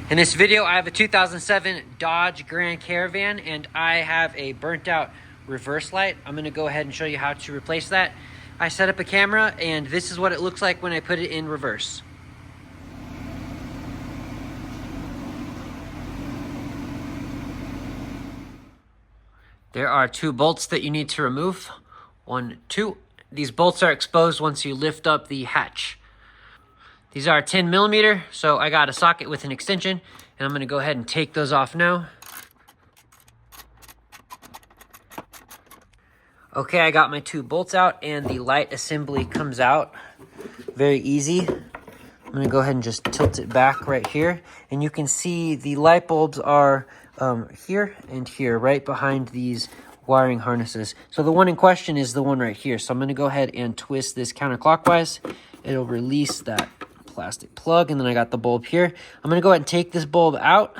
In this video, I have a 2007 Dodge Grand Caravan and I have a burnt out reverse light. I'm gonna go ahead and show you how to replace that. I set up a camera and this is what it looks like when I put it in reverse. There are two bolts that you need to remove. One, two. These bolts are exposed once you lift up the hatch. These are 10 millimeter, so I got a socket with an extension, and I'm gonna go ahead and take those off now. Okay, I got my two bolts out, and the light assembly comes out. Very easy. I'm gonna go ahead and just tilt it back right here, and you can see the light bulbs are here and here, right behind these wiring harnesses. So the one in question is the one right here. So I'm gonna go ahead and twist this counterclockwise. It'll release that plastic plug, and then I got the bulb here. I'm gonna go ahead and take this bulb out.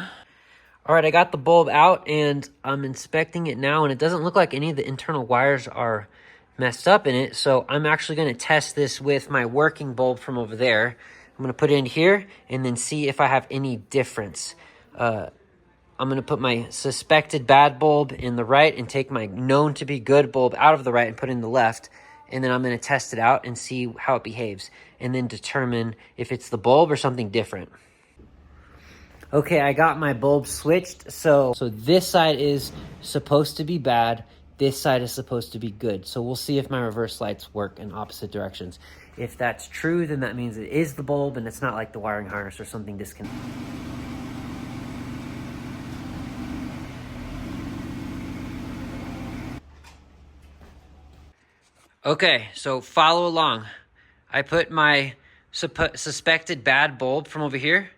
All right, I got the bulb out and I'm inspecting it now, and it doesn't look like any of the internal wires are messed up in it. So I'm actually gonna test this with my working bulb from over there. I'm gonna put it in here and then see if I have any difference. I'm gonna put my suspected bad bulb in the right and take my known to be good bulb out of the right and put it in the left. And then I'm gonna test it out and see how it behaves and then determine if it's the bulb or something different. Okay, I got my bulb switched. So this side is supposed to be bad. This side is supposed to be good. So we'll see if my reverse lights work in opposite directions. If that's true, then that means it is the bulb and it's not like the wiring harness or something disconnected. Okay, so follow along. I put my suspected bad bulb from over here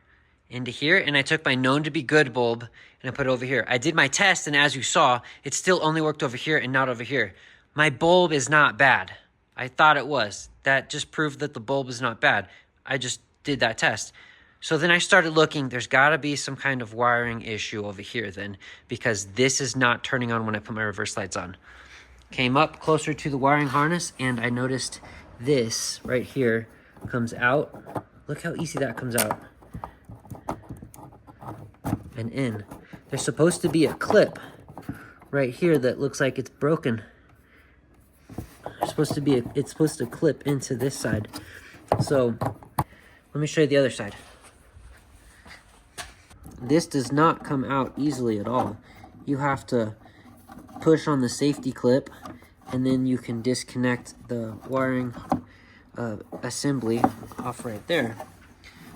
into here, and I took my known to be good bulb and I put it over here. I did my test, and as you saw, it still only worked over here and not over here. My bulb is not bad. I thought it was. That just proved that the bulb is not bad. I just did that test. So then I started looking, there's gotta be some kind of wiring issue over here then, because this is not turning on when I put my reverse lights on. Came up closer to the wiring harness and I noticed this right here comes out. Look how easy that comes out and in. There's supposed to be a clip right here that looks like it's broken. It's supposed to clip into this side. So let me show you the other side. This does not come out easily at all. You have to push on the safety clip and then you can disconnect the wiring assembly off right there.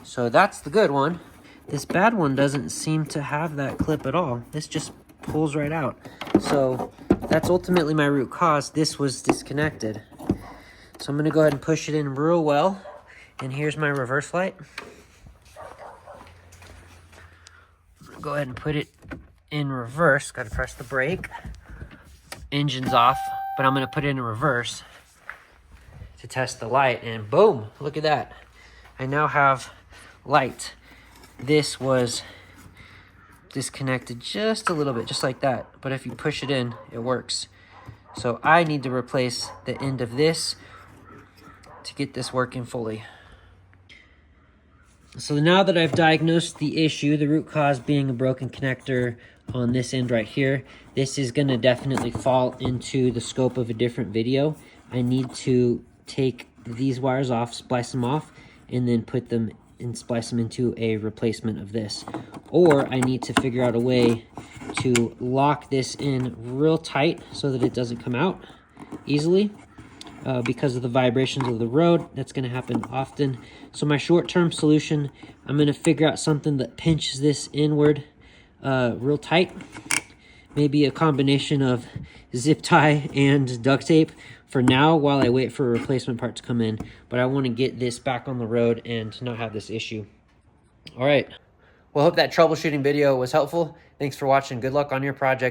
So that's the good one. This bad one doesn't seem to have that clip at all. This just pulls right out. So that's ultimately my root cause. This was disconnected. So I'm gonna go ahead and push it in real well. And here's my reverse light. I'm gonna go ahead and put it in reverse. Gotta press the brake. Engine's off, but I'm gonna put it in reverse to test the light, and boom, look at that. I now have light. This was disconnected just a little bit, just like that. But if you push it in, it works. So I need to replace the end of this to get this working fully. So now that I've diagnosed the issue, the root cause being a broken connector on this end right here, this is gonna definitely fall into the scope of a different video. I need to take these wires off, splice them off, and then put them and splice them into a replacement of this. Or I need to figure out a way to lock this in real tight so that it doesn't come out easily. Because of the vibrations of the road, that's going to happen often. So my short-term solution, I'm going to figure out something that pinches this inward real tight. Maybe a combination of zip tie and duct tape for now while I wait for a replacement part to come in. But I want to get this back on the road and not have this issue. All right. Well, I hope that troubleshooting video was helpful. Thanks for watching. Good luck on your project.